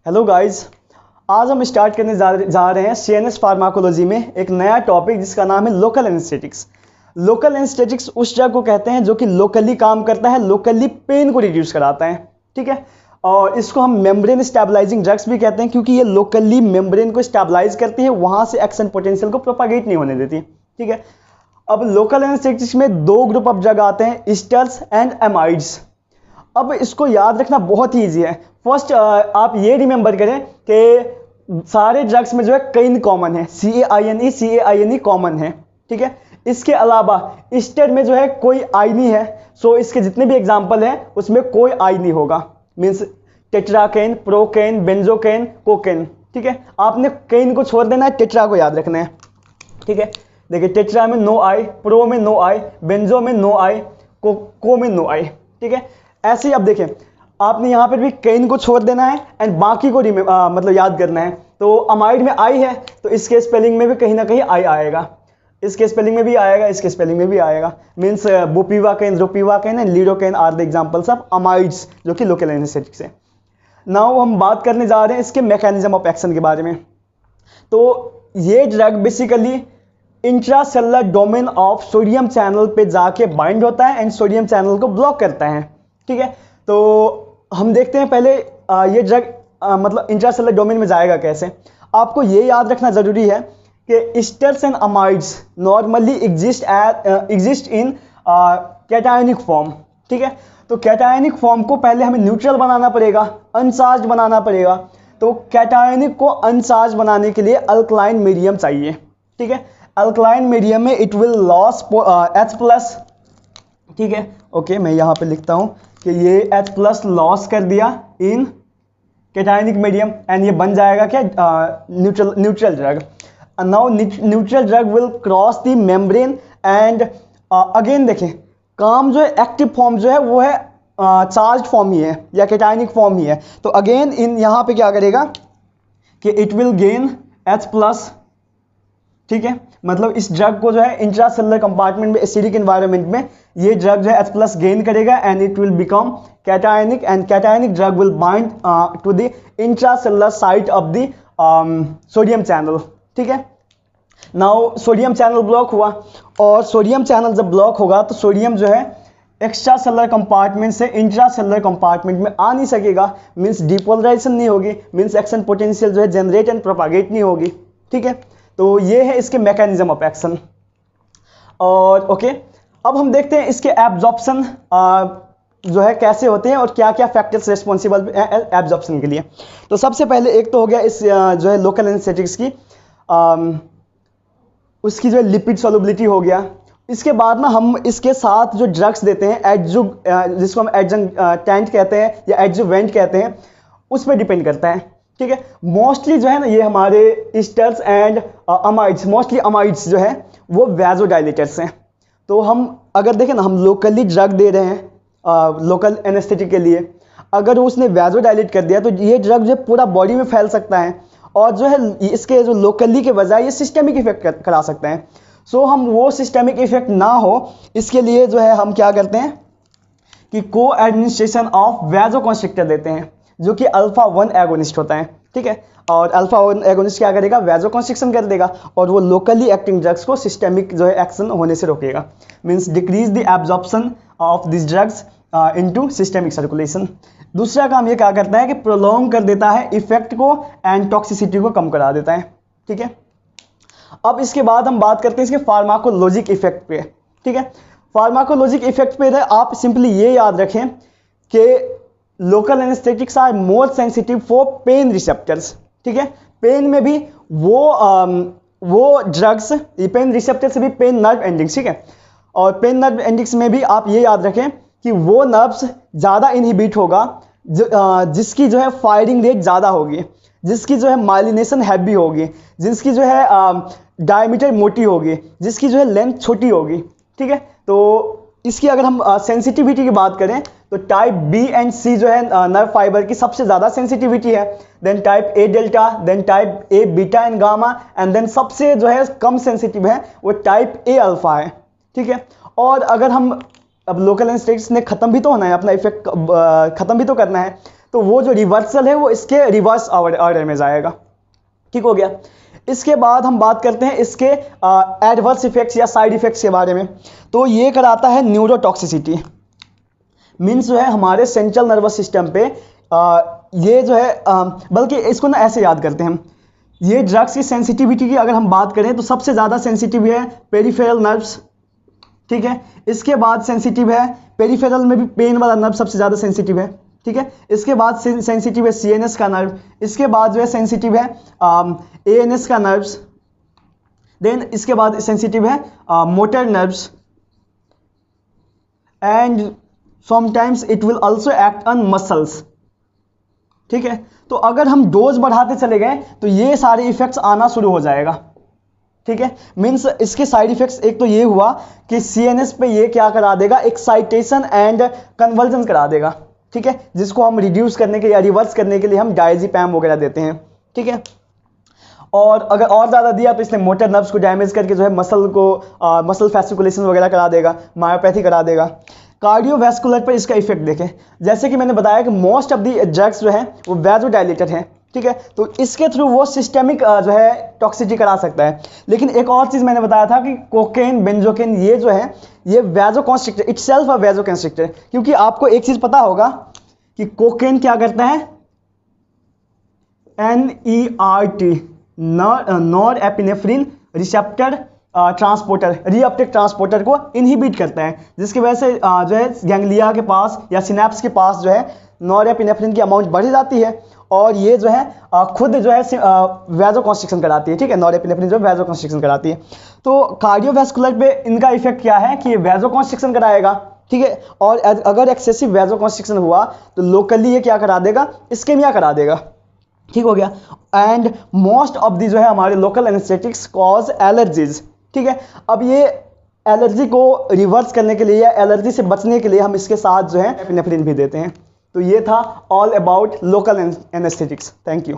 Hello guys, आज हम start करने जा रहे हैं सीएनएस फार्माकोलॉजी में एक नया टॉपिक जिसका नाम है लोकल एनेस्थेटिक्स। लोकल एनेस्थेटिक्स उस ड्रग को कहते हैं जो कि लोकली काम करता है, लोकली पेन को रिड्यूस कराता है। ठीक है, और इसको हम मेम्ब्रेन स्टेबलाइजिंग ड्रग्स भी कहते हैं क्योंकि ये लोकली मेम्ब्रेन को स्टेबलाइज करती है, वहां से एक्शन पोटेंशियल को प्रोपागेट नहीं होने देती। ठीक है, अब लोकल एनेस्थेटिक्स में दो ग्रुप ऑफ ड्रग आते हैं, एस्टर्स एंड एमाइड्स। अब इसको याद रखना बहुत ही ईजी है। फर्स्ट आप ये रिमेंबर करें कि सारे ड्रग्स में जो है कैन कॉमन है, CAINE कॉमन है। ठीक है, इसके अलावा एस्टर में जो है कोई आई नहीं है, सो इसके जितने भी एग्जांपल हैं उसमें कोई आई नहीं होगा, means tetracaine, procaine, benzocaine, cocaine. ठीक है, आपने कैन को छोड़ देना है, टेट्रा को याद रखना है। ठीक है, देखिए टेट्रा में नो आई, प्रो में नो आई, बेंजो में नो आई, को में नो आई। ठीक है, ऐसे ही अब देखें आपने यहां पर भी कैन को छोड़ देना है एंड बाकी को मतलब याद करना है। तो अमाइड में आई है तो इसके स्पेलिंग में भी कहीं ना कहीं आई आएगा, इसके स्पेलिंग में भी आएगा, इसके स्पेलिंग में भी आएगा। Means bupivacaine, ropivacaine and lidocaine are the examples of amides जो कि लोकल एनेस्थेटिक्स है। नाउ हम बात करने जा रहे हैं इसके मैकेनिज्म ऑफ एक्शन के बारे में। तो ये drug basically intracellular domain of sodium channel पे जाके बाइंड होता है एंड सोडियम चैनल को ब्लॉक करता है। ठीक है, तो हम देखते हैं पहले ये ड्रग मतलब इंट्रासेलुलर डोमेन में जाएगा कैसे। आपको ये याद रखना जरूरी है कि asters and amides normally exist in cationic form. ठीक है, तो कैटायनिक फॉर्म को पहले हमें न्यूट्रल बनाना पड़ेगा, अनचार्ज बनाना पड़ेगा। तो कैटायनिक को अनचार्ज बनाने के लिए अल्कलाइन मीडियम चाहिए। ठीक है, अल्कलाइन मीडियम में इट विल लॉस H+। ठीक है, ओके मैं यहाँ पे लिखता हूँ कि ये H+ लॉस कर दिया इन कैटायनिक मीडियम एंड ये बन जाएगा क्या, neutral drug. Now neutral drug will cross the membrane and again देखें काम जो है एक्टिव फॉर्म जो है वो है चार्ज फॉर्म ही है या कैटायनिक फॉर्म ही है। तो अगेन इन यहाँ पे क्या करेगा कि इट विल गेन H+। ठीक है, मतलब इस ड्रग को जो है इंट्रासेलुलर कंपार्टमेंट में एसिडिक एनवायरनमेंट में ये ड्रग जो है H+ गेन करेगा and it will become cationic and cationic drug will bind to the intracellular site of the sodium channel. ठीक है, नाउ सोडियम चैनल ब्लॉक हुआ और सोडियम चैनल जब ब्लॉक होगा तो सोडियम जो है एक्स्ट्रा सेलुलर कंपार्टमेंट से इंट्रासेलुलर कंपार्टमेंट में आ नहीं सकेगा, मींस डिपोलराइजेशन नहीं होगी, मींस एक्शन पोटेंशियल जो है जनरेट एंड प्रोपागेट नहीं होगी। ठीक है, तो ये है इसके मैकेनिज्म ऑफ एक्शन। और ओके अब हम देखते हैं इसके एब्जॉर्प्शन जो है कैसे होते हैं और क्या क्या फैक्टर्स रिस्पॉन्सिबल एब्जॉर्प्शन के लिए। तो सबसे पहले एक तो हो गया इस जो है लोकल एनेस्थेटिक्स की उसकी जो है लिपिड सॉल्युबिलिटी हो गया। इसके बाद ना हम इसके साथ जो ड्रग्स देते हैं जिसको हम एडजंक्टेंट कहते हैं या एडजुवेंट कहते हैं उस पर डिपेंड करता है। ठीक है, मोस्टली जो है ना ये हमारे asters and amides, mostly amides जो है वो वैसोडाइलेटर्स हैं। तो हम अगर देखें ना हम लोकली ड्रग दे रहे हैं लोकल एनेस्थेटिक के लिए, अगर उसने वैसोडाइलेट कर दिया तो ये ड्रग जो है पूरा बॉडी में फैल सकता है और जो है इसके जो लोकली के बजाय ये सिस्टेमिक इफेक्ट करा सकते हैं। सो हम वो सिस्टेमिक इफेक्ट ना हो इसके लिए जो है हम क्या करते हैं कि को एडमिनिस्ट्रेशन ऑफ वैसोकंस्ट्रिक्टर देते हैं जो कि अल्फा-1 एगोनिस्ट होता है। ठीक है, और अल्फा-1 एगोनिस्ट क्या करेगा, वैसोकंस्ट्रिक्शन कर देगा और वो लोकली एक्टिंग ड्रग्स को सिस्टेमिक जो है एक्शन होने से रोकेगा, means decrease the absorption of this drugs into systemic circulation. दूसरा काम ये क्या करता है कि प्रोलॉन्ग कर देता है इफेक्ट को एंड टॉक्सिसिटी को कम करा देता है। ठीक है, अब इसके बाद हम बात करते हैं इसके फार्माकोलॉजिक इफेक्ट पे। ठीक है, फार्माकोलॉजिक इफेक्ट पे आप सिंपली ये याद रखें कि local anaesthetics are more sensitive for pain receptors. ठीक है, पेन में भी वो ड्रग्स पेन रिसेप्टर से भी पेन नर्व एंडिंग्स। ठीक है, और पेन नर्व एंडिंग्स में भी आप ये याद रखें कि वो नर्व्स ज़्यादा इनहिबिट होगा जिसकी जो है फायरिंग रेट ज़्यादा होगी, जिसकी जो है माइलिनेशन हैवी होगी, जिसकी जो है डायमीटर मोटी होगी, जिसकी जो है लेंथ छोटी होगी। ठीक है, तो इसकी अगर हम सेंसिटिविटी की बात करें तो टाइप बी एंड सी जो है नर्व फाइबर की सबसे ज़्यादा सेंसिटिविटी है, then type A delta, then type A beta and gamma and then सबसे जो है कम सेंसिटिव है वो टाइप ए अल्फा है। ठीक है, और अगर हम अब लोकल एनेस्थेटिक्स ने ख़त्म भी तो होना है, अपना इफेक्ट ख़त्म भी तो करना है, तो वो जो रिवर्सल है वो इसके रिवर्स ऑर्डर में जाएगा। ठीक हो गया। इसके बाद हम बात करते हैं इसके एडवर्स इफेक्ट्स या साइड इफेक्ट्स के बारे में। तो ये कराता है न्यूरोटॉक्सिसिटी, मीन्स जो है हमारे सेंट्रल नर्वस सिस्टम पे ये जो है बल्कि इसको ना ऐसे याद करते हैं हम, ये ड्रग्स की सेंसिटिविटी की अगर हम बात करें तो सबसे ज़्यादा सेंसिटिव है पेरिफेरल नर्व्स। ठीक है, इसके बाद सेंसिटिव है पेरिफेरल में भी पेन वाला नर्व सबसे ज़्यादा सेंसिटिव है। ठीक है, इसके बाद सेंसिटिव है सीएनएस का नर्व, इसके बाद जो है सेंसिटिव है एएनएस का नर्व्स, देन इसके बाद सेंसिटिव है motor nerves, and sometimes it will also act on muscles. ठीक है, तो अगर हम डोज बढ़ाते चले गए तो ये सारे इफेक्ट्स आना शुरू हो जाएगा। ठीक है, मीन्स इसके साइड इफेक्ट्स एक तो ये हुआ कि सीएनएस पे ये क्या करा देगा, एक्साइटेशन एंड कन्वर्जन करा देगा। ठीक है, जिसको हम रिड्यूस करने के या रिवर्स करने के लिए हम डायजेपैम वगैरह देते हैं। ठीक है, और अगर और ज़्यादा दिया तो इसने मोटर नर्व्स को डैमेज करके जो है मसल फैसिकुलेशन वगैरह करा देगा, मायोपैथी करा देगा। कार्डियोवैस्कुलर पर इसका इफेक्ट देखें, जैसे कि मैंने बताया कि मोस्ट ऑफ दी ड्रग्स जो है वो वैजोडाइलेटर हैं। ठीक है, तो इसके थ्रू वो सिस्टेमिक जो है टॉक्सिसिटी करा सकता है। लेकिन एक और चीज़ मैंने बताया था कि कोकेन, बेंजोकेन, ये जो है ये वैजोकंस्ट्रिक्टर, इटसेल्फ अ वैजोकंस्ट्रिक्टर। क्योंकि आपको एक चीज़ पता होगा कि कोकेन क्या करता है, NERT, nor epinephrine receptor transporter, reuptake transporter को इनहिबिट करता है, जिसकी वजह से जो है गैंग्लिया के पास या सिनेप्स के पास जो है नॉरएपिनेफ्रिन की अमाउंट बढ़ जाती है और ये जो है खुद जो है वैजोकंस्ट्रिक्शन कराती है। ठीक है, नॉरएपिनेफ्रिन जो वैजोकंस्ट्रिक्शन कराती है। तो कार्डियोवैस्कुलर पे इनका इफेक्ट क्या है कि ये वैजोकंस्ट्रिक्शन कराएगा। ठीक है, और अगर एक्सेसिव वैजोकंस्ट्रिक्शन हुआ तो लोकली ये क्या करा देगा, इस्केमिया करा देगा। ठीक हो गया। एंड मोस्ट ऑफ दी जो है हमारे लोकल एनेस्थेटिक्स कॉज एलर्जीज। ठीक है, अब ये एलर्जी को रिवर्स करने के लिए या एलर्जी से बचने के लिए हम इसके साथ जो है एपिनेफ्रिन भी देते हैं। तो ये था all about local anaesthetics. Thank you.